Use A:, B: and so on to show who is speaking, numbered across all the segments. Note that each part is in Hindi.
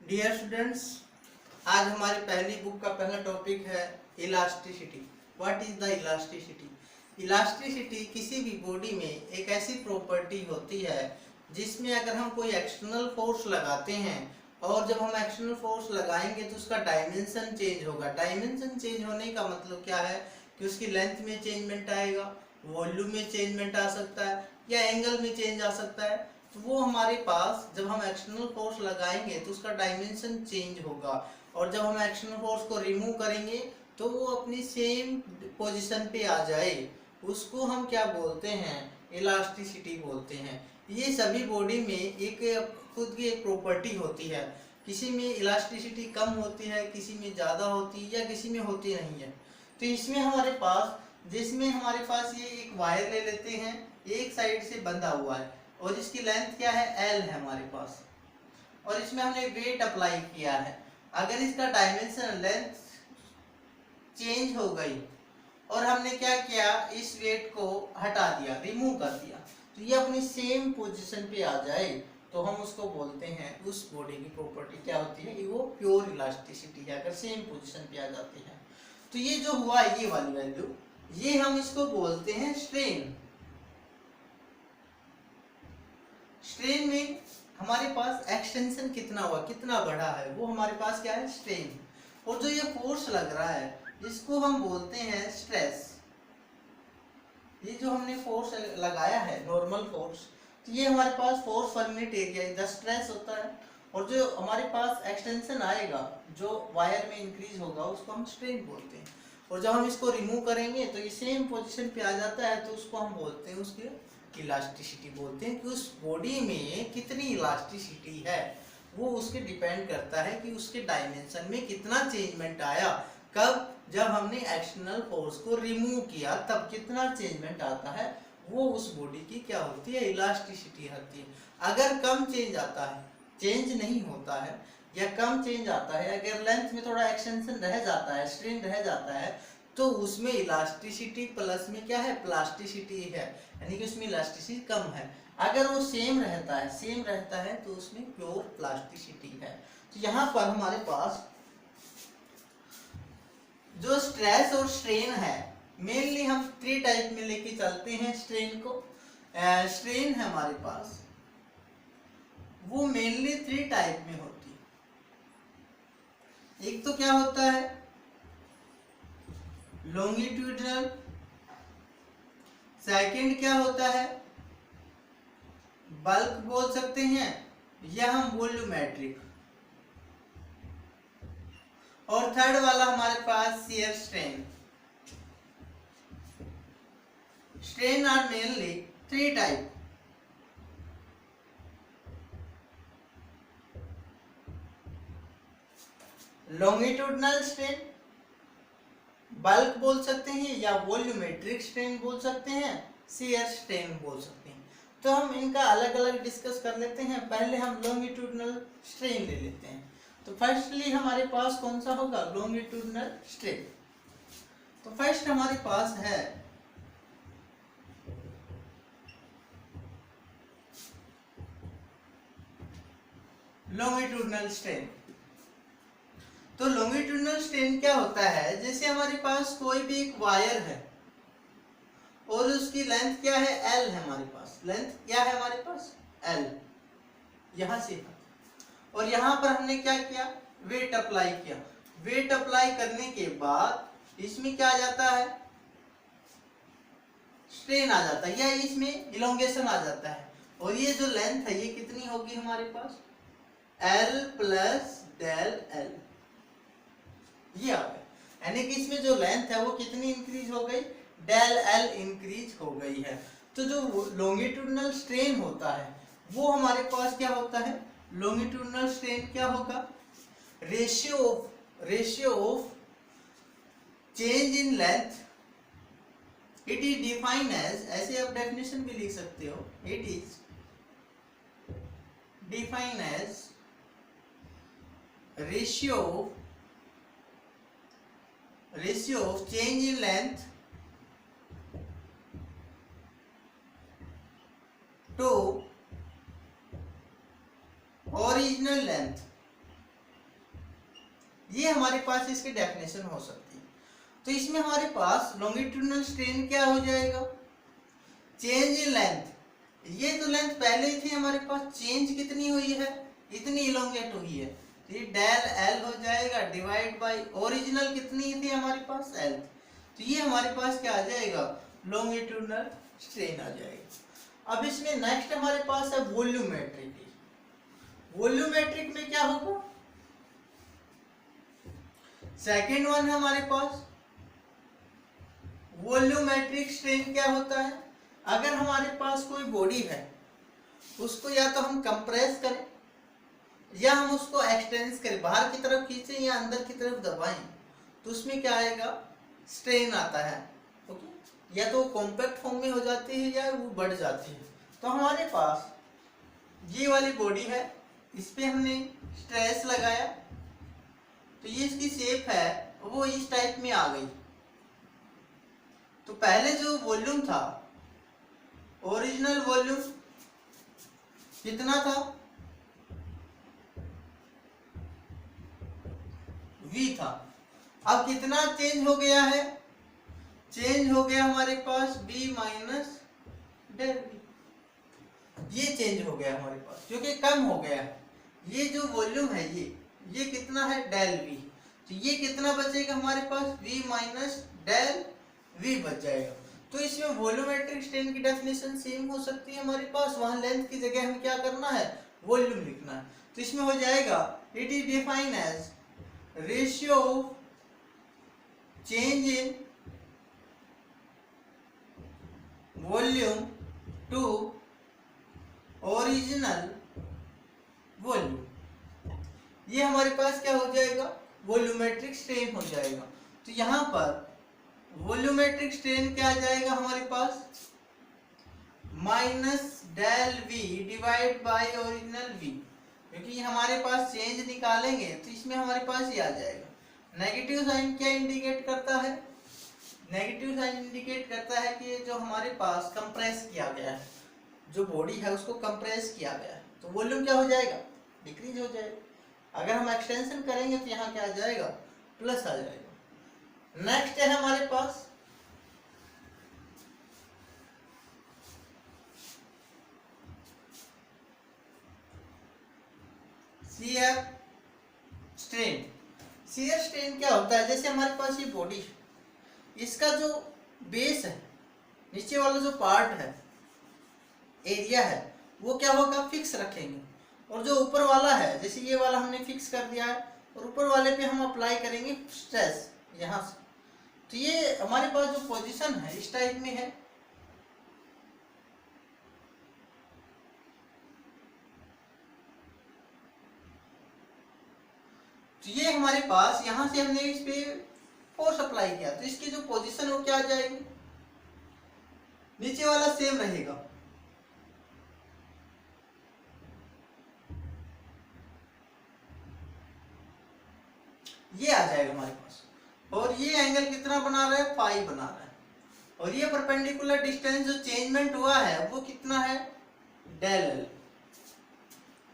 A: डियर स्टूडेंट्स, आज हमारी पहली बुक का पहला टॉपिक है elasticity. What is the elasticity? Elasticity किसी भी बॉडी में एक ऐसी प्रॉपर्टी होती है जिसमें अगर हम कोई एक्सटर्नल फोर्स लगाते हैं और जब हम एक्सटर्नल फोर्स लगाएंगे तो उसका डायमेंशन चेंज होगा। डायमेंशन चेंज होने का मतलब क्या है कि उसकी लेंथ में चेंजमेंट आएगा, वॉल्यूम में चेंजमेंट आ सकता है या एंगल में चेंज आ सकता है। तो वो हमारे पास जब हम एक्सटर्नल फोर्स लगाएंगे तो उसका डायमेंशन चेंज होगा, और जब हम एक्सटर्नल फोर्स को रिमूव करेंगे तो वो अपनी सेम पोजीशन पे आ जाए। उसको हम क्या बोलते हैं? इलास्टिसिटी बोलते हैं। ये सभी बॉडी में एक खुद की एक प्रॉपर्टी होती है। किसी में इलास्टिसिटी कम होती है, किसी में ज़्यादा होती है या किसी में होती नहीं है। तो इसमें हमारे पास जिसमें हमारे पास ये एक वायर ले लेते हैं, एक साइड से बंधा हुआ है और इसकी लेंथ क्या है? एल है हमारे पास, और इसमें हमने वेट अप्लाई किया है। अगर इसका डायमेंशन लेंथ चेंज हो गई और हमने क्या किया, इस वेट को हटा दिया, रिमूव कर दिया, तो ये अपनी सेम पोजीशन पे आ जाए तो हम उसको बोलते हैं, उस बॉडी की प्रॉपर्टी क्या होती है कि वो प्योर इलास्टिसिटी है, अगर सेम पोजीशन पे आ जाती है। तो ये जो हुआ ये वाली वैल्यू, ये हम इसको बोलते हैं स्ट्रेन। स्ट्रेन में हमारे पास एक्सटेंशन कितना हुआ, कितना बढ़ा है, वो हमारे पास क्या है? स्ट्रेन। और जो ये फोर्स लग रहा है इसको हम बोलते हैं स्ट्रेस। ये जो हमने फोर्स लगाया है, नॉर्मल फोर्स, तो ये हमारे पास force per unit area the stress होता है। और जो हमारे पास एक्सटेंशन आएगा, जो वायर में इंक्रीज होगा, उसको हम स्ट्रेन बोलते हैं। और जब हम इसको रिमूव करेंगे तो ये सेम पोजीशन पे आ जाता है, तो उसको हम बोलते हैं, उसकी इलास्टिसिटी बोलते हैं। कि उस बॉडी में कितनी इलास्टिसिटी है वो उसके डिपेंड करता है कि उसके डायमेंशन में कितना चेंजमेंट आया। कब? जब हमने एक्सटर्नल फोर्स को रिमूव किया तब कितना चेंजमेंट आता है, वो उस बॉडी की क्या होती है? इलास्टिसिटी होती है। अगर कम चेंज आता है, चेंज नहीं होता है या कम चेंज आता है, अगर लेंथ में थोड़ा एक्सटेंशन रह जाता है, स्ट्रेन रह जाता है, तो उसमें इलास्टिसिटी प्लस में क्या है? प्लास्टिसिटी है, यानी कि उसमें इलास्टिसिटी कम है। अगर वो सेम रहता है तो उसमें प्योर प्लास्टिसिटी है। तो यहाँ पर हमारे पास जो स्ट्रेस और स्ट्रेन है, मेनली हम 3 टाइप में लेके चलते हैं स्ट्रेन को। स्ट्रेन है हमारे पास, वो मेनली 3 टाइप में होती है। एक तो क्या होता है? लॉन्गिट्यूडनल। सेकंड क्या होता है? बल्क बोल सकते हैं या हम वॉल्यूमेट्रिक। और थर्ड वाला हमारे पास shear strain. Strain are mainly 3 type. Longitudinal strain, bulk बोल सकते हैं या वॉल्यूमेट्रिक स्ट्रेन बोल सकते हैं, शियर स्ट्रेन बोल सकते हैं। तो हम इनका अलग अलग डिस्कस कर लेते हैं। पहले हम लॉन्गिट्यूडनल स्ट्रेन ले लेते हैं। तो फर्स्टली हमारे पास कौन सा होगा? Longitudinal strain. तो फर्स्ट हमारे पास है लॉन्गिट्यूडनल स्ट्रेन। तो लॉन्गिट्यूडनल स्ट्रेन क्या होता है? जैसे हमारे पास कोई भी एक वायर है और उसकी लेंथ क्या है? एल है हमारे पास। लेंथ क्या है हमारे पास? एल। यहां से, और यहां पर हमने क्या किया? वेट अप्लाई किया। वेट अप्लाई करने के बाद इसमें क्या आ जाता है? स्ट्रेन आ जाता है या इसमें इलोंगेशन आ जाता है। और ये जो लेंथ है ये कितनी होगी हमारे पास? L plus del L. ये आ गया, यानी कि इसमें जो लेंथ है वो कितनी इंक्रीज हो गई? डेल एल इंक्रीज हो गई है। तो जो लॉन्गिट्यूडनल स्ट्रेन होता है वो हमारे पास क्या होता है? लॉन्गिट्यूडनल स्ट्रेन क्या होगा? Ratio of change in length. It is defined as, ऐसे आप डेफिनेशन भी लिख सकते हो, it is defined as ratio of change in length to original length। ये हमारे पास इसकी डेफिनेशन हो सकती है। तो इसमें हमारे पास लॉन्गिट्यूडिनल स्ट्रेन क्या हो जाएगा, चेंज इन लेंथ, ये तो लेंथ पहले ही थी हमारे पास, चेंज कितनी हुई है, इतनी इलोंगेट हुई है, तो ये डेल एल हो जाएगा डिवाइड बाय ओरिजिनल कितनी थी हमारे पास एल, तो ये हमारे पास क्या आ जाएगा, लॉन्गिट्यूडिनल स्ट्रेन आ जाएगा। अब इसमें नेक्स्ट हमारे पास है वॉल्यूमेट्रिक। वॉल्यूमेट्रिक में क्या होगा, सेकेंड वन है हमारे पास वॉल्यूमेट्रिक स्ट्रेन। क्या होता है, अगर हमारे पास कोई बॉडी है उसको या तो हम कंप्रेस करें या हम उसको एक्सटेंस करें, बाहर की तरफ खींचें या अंदर की तरफ दबाएं, तो उसमें क्या आएगा, स्ट्रेन आता है। ओके, या तो कॉम्पैक्ट फॉर्म में हो जाती है या वो बढ़ जाती है। तो हमारे पास ये वाली बॉडी है, इस पे हमने स्ट्रेस लगाया तो ये इसकी शेप है वो इस टाइप में आ गई। तो पहले जो वॉल्यूम था, ओरिजिनल वॉल्यूम कितना था, V था। अब कितना चेंज हो गया है, चेंज हो गया हमारे पास B माइनस डेल V, ये चेंज हो गया हमारे पास क्योंकि कम हो गया है। ये जो वॉल्यूम है ये कितना है, डेल V, तो ये कितना बचेगा हमारे पास, V माइनस डेल V बच जाएगा। तो इसमें वॉल्यूमेट्रिक स्ट्रेन की डेफिनेशन सेम हो सकती है हमारे पास, वहां लेंथ की जगह हमें क्या करना है, वॉल्यूम लिखना है। तो इसमें हो जाएगा it is defined as ratio of change in volume to original volume. ये हमारे पास क्या हो जाएगा, वॉल्यूमेट्रिक स्ट्रेन हो जाएगा। तो यहां पर वॉल्यूमेट्रिक स्ट्रेन क्या आ जाएगा हमारे पास, minus del V divide by original V, क्योंकि हमारे पास चेंज निकालेंगे तो इसमें हमारे पास ये आ जाएगा। नेगेटिव साइन क्या इंडिकेट करता है, नेगेटिव साइन इंडिकेट करता है कि जो हमारे पास कंप्रेस किया गया है, जो बॉडी है उसको कंप्रेस किया गया है, तो वॉल्यूम क्या हो जाएगा, डिक्रीज हो जाएगा। अगर हम एक्सटेंशन करेंगे तो यहाँ क्या आ जाएगा, प्लस आ जाएगा। नेक्स्ट है हमारे पास शियर स्ट्रेन। शियर स्ट्रेन क्या होता है, जैसे हमारे पास ये बॉडी है, इसका जो बेस है, नीचे वाला जो पार्ट है, एरिया है, वो क्या होगा, फिक्स रखेंगे, और जो ऊपर वाला है, जैसे ये वाला हमने फिक्स कर दिया है और ऊपर वाले पे हम अप्लाई करेंगे स्ट्रेस यहां से, तो ये हमारे पास जो पोजीशन है इस टाइप में है। तो ये हमारे पास यहां से हमने इस पे फोर्स अप्लाई किया, तो इसकी जो पोजीशन वो क्या आ जाएगी, नीचे वाला सेम रहेगा, ये आ जाएगा हमारे पास। और ये एंगल कितना बना रहा है, पाई बना रहा है, और ये परपेंडिकुलर डिस्टेंस जो चेंजमेंट हुआ है वो कितना है, डेल एल।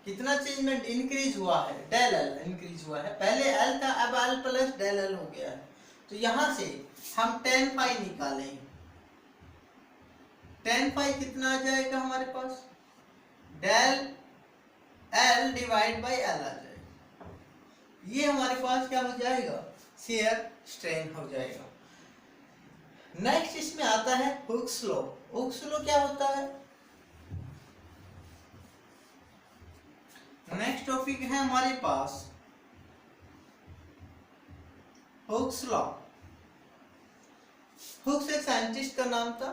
A: कितना चेंजमेंट इंक्रीज हुआ है, डेल एल इंक्रीज हुआ है, पहले एल था अब एल प्लस डेल एल हो गया है। तो यहां से हम टेन पाई निकालेंगे, टेन पाई कितना आ जाएगा हमारे पास, del L divide by L आ जाएगा। ये हमारे पास क्या हो जाएगा, शियर स्ट्रेन हो जाएगा। नेक्स्ट इसमें आता है हुक्स लॉ। हुक्स लॉ क्या होता है, नेक्स्ट टॉपिक है हमारे पास हुक्स लॉ। हुक्स एक साइंटिस्ट का नाम था,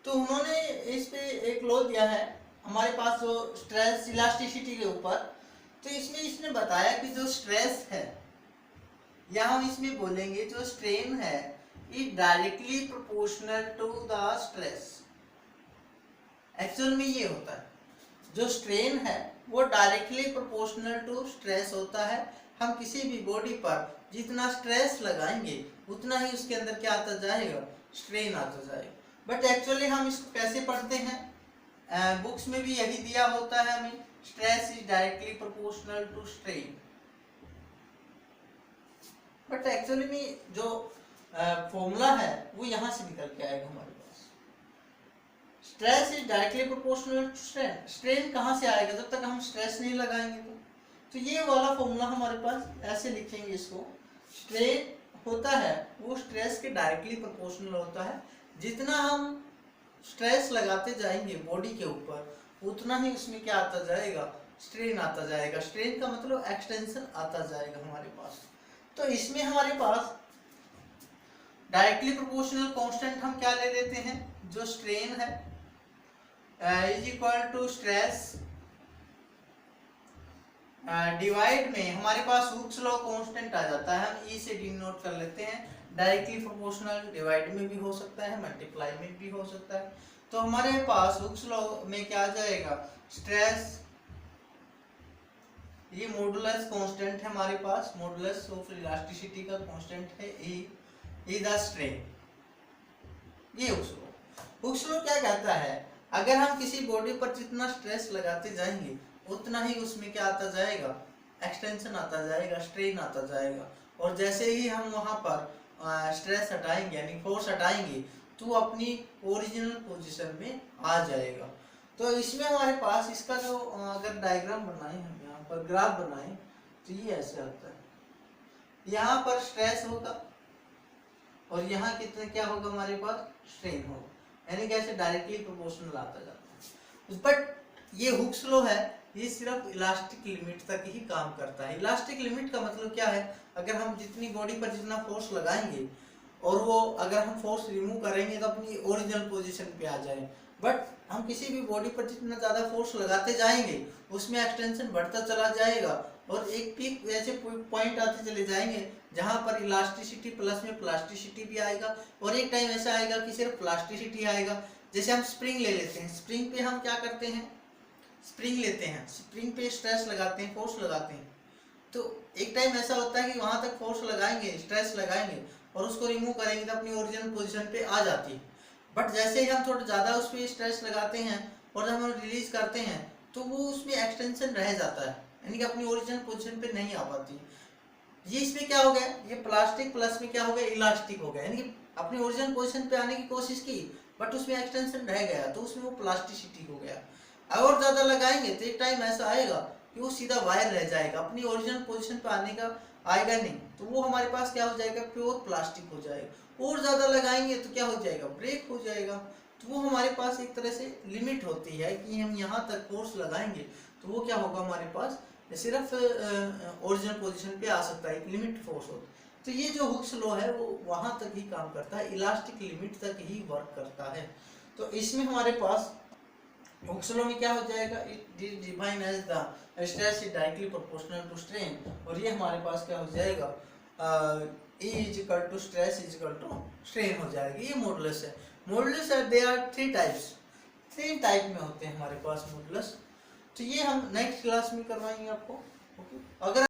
A: तो उन्होंने इस पे एक लॉ दिया है हमारे पास जो स्ट्रेस इलास्टिसिटी के ऊपर। तो इसमें इसने बताया कि जो स्ट्रेस है, या हम इसमें बोलेंगे जो स्ट्रेन है, is directly proportional to the stress. Actual में ये होता है, जो स्ट्रेन है वो डायरेक्टली प्रोपोर्शनल टू स्ट्रेस होता है। हम किसी भी बॉडी पर जितना स्ट्रेस लगाएंगे उतना ही उसके अंदर क्या आता जाएगा, स्ट्रेन आता जाएगा। बट एक्चुअली हम इसको कैसे पढ़ते हैं, बुक्स में भी यही दिया होता है हमें, stress is directly proportional to strain. But actually में जो फॉर्मूला है वो यहाँ से निकल के आएगा हमारे पास। Stress is directly proportional to strain. Strain कहाँ से आएगा जब तक हम स्ट्रेस नहीं लगाएंगे तो ये वाला फॉर्मूला हमारे पास ऐसे लिखेंगे इसको। स्ट्रेन होता है वो स्ट्रेस के डायरेक्टली प्रोपोर्शनल होता है। जितना हम स्ट्रेस लगाते जाएंगे बॉडी के ऊपर उतना ही उसमें क्या आता जाएगा, स्ट्रेन आता जाएगा। स्ट्रेन का मतलब एक्सटेंशन आता जाएगा हमारे पास। तो इसमें हमारे पास डायरेक्टली प्रोपोर्शनल कांस्टेंट हम क्या ले लेते हैं, जो स्ट्रेन है is equal to stress divide में हमारे पास हुक्स लॉ कांस्टेंट आ जाता है। हम ई से डिनोट कर लेते हैं। डायरेक्टली प्रोपोर्शनल डिवाइड में भी हो सकता है, मल्टीप्लाई में भी हो सकता है। तो हमारे पास हुक्स लॉ में क्या आ जाएगा, स्ट्रेस, ये मॉडुलस कांस्टेंट है हमारे पास, मॉडुलस ऑफ इलास्टिसिटी का कांस्टेंट है ई द स्ट्रेन। ये हुक्स लॉ क्या कहता है, अगर हम किसी बॉडी पर जितना स्ट्रेस लगाते जाएंगे उतना ही उसमें क्या आता जाएगा, एक्सटेंशन आता जाएगा, स्ट्रेन आता जाएगा। और जैसे ही हम वहां पर स्ट्रेस हटाएंगे यानी फोर्स हटाएंगे तो अपनी ओरिजिनल पोजीशन में आ जाएगा। तो इसमें हमारे पास इसका जो अगर डायग्राम बनाए हम यहाँ पर ग्राफ बनाए तो ये ऐसे आता है। यहाँ पर स्ट्रेस होगा और यहाँ कितना क्या होगा हमारे पास, स्ट्रेन होगा, यानी कैसे डायरेक्टली प्रोपोर्शनल आता जाता है। बट ये हुक्स लॉ है, ये सिर्फ इलास्टिक लिमिट तक ही काम करता है। इलास्टिक लिमिट का मतलब क्या है, अगर हम जितनी बॉडी पर जितना फोर्स लगाएंगे और वो अगर हम फोर्स रिमूव करेंगे तो अपनी ओरिजिनल पोजीशन पे आ जाए। बट हम किसी भी बॉडी पर जितना ज़्यादा फोर्स लगाते जाएंगे उसमें एक्सटेंशन बढ़ता चला जाएगा और एक पीक ऐसे पॉइंट आते चले जाएंगे जहाँ पर इलास्टिसिटी प्लस में प्लास्टिसिटी भी आएगा। और एक टाइम ऐसा आएगा कि सिर्फ प्लास्टिसिटी आएगा। जैसे हम स्प्रिंग ले लेते हैं, स्प्रिंग पे हम क्या करते हैं, स्प्रिंग लेते हैं, स्प्रिंग पे स्ट्रेस लगाते हैं, फोर्स लगाते हैं। तो एक टाइम ऐसा होता है कि वहां तक फोर्स लगाएंगे, स्ट्रेस लगाएंगे और उसको रिमूव करेंगे तो अपनी ओरिजिनल पोजीशन पे आ जाती है। बट जैसे ही हम थोड़ा ज़्यादा उस पर स्ट्रेस लगाते हैं और जब हम रिलीज करते हैं तो वो उसमें एक्सटेंशन रह जाता है, यानी कि अपनी ओरिजिनल पोजीशन पे नहीं आ पाती। ये इसमें क्या हो गया, ये प्लास्टिक प्लस में क्या हो गया, इलास्टिक हो गया, यानी कि अपनी ओरिजिनल पोजीशन पे आने की कोशिश की बट उसमें एक्सटेंशन रह गया तो उसमें वो प्लास्टिसिटी हो गया। और ज्यादा लगाएंगे तो एक टाइम ऐसा आएगा कि वो सीधा वायर रह जाएगा, अपनी ओरिजिनल पोजीशन पे आने का आएगा नहीं, तो वो हमारे पास क्या हो जाएगा, प्योर प्लास्टिक हो जाएगा। और ज्यादा लगाएंगे तो क्या हो जाएगा, ब्रेक हो जाएगा। तो वो हमारे पास एक तरह से लिमिट होती है कि हम यहाँ तक फोर्स लगाएंगे तो वो क्या होगा, हमारे पास सिर्फ ओरिजिनल पोजीशन पे आ सकता है, एक लिमिट फोर्स होता है। तो ये जो हुक्स लॉ है वो वहां तक ही काम करता है, इलास्टिक लिमिट तक ही वर्क करता है। तो इसमें हमारे पास हुक्स लॉ में क्या हो जाएगा, it is defined as the stress is directly proportional to strain. और ये हमारे पास क्या हो जाएगा, E is equal to stress is equal to strain हो जाएगा। ये मॉडुलस है। मॉडुलस है, दे आर थ्री टाइप्स, तीन टाइप में होते हैं हमारे पास मॉडुलस। तो ये हम नेक्स्ट क्लास में करवाएंगे आपको। ओके, अगर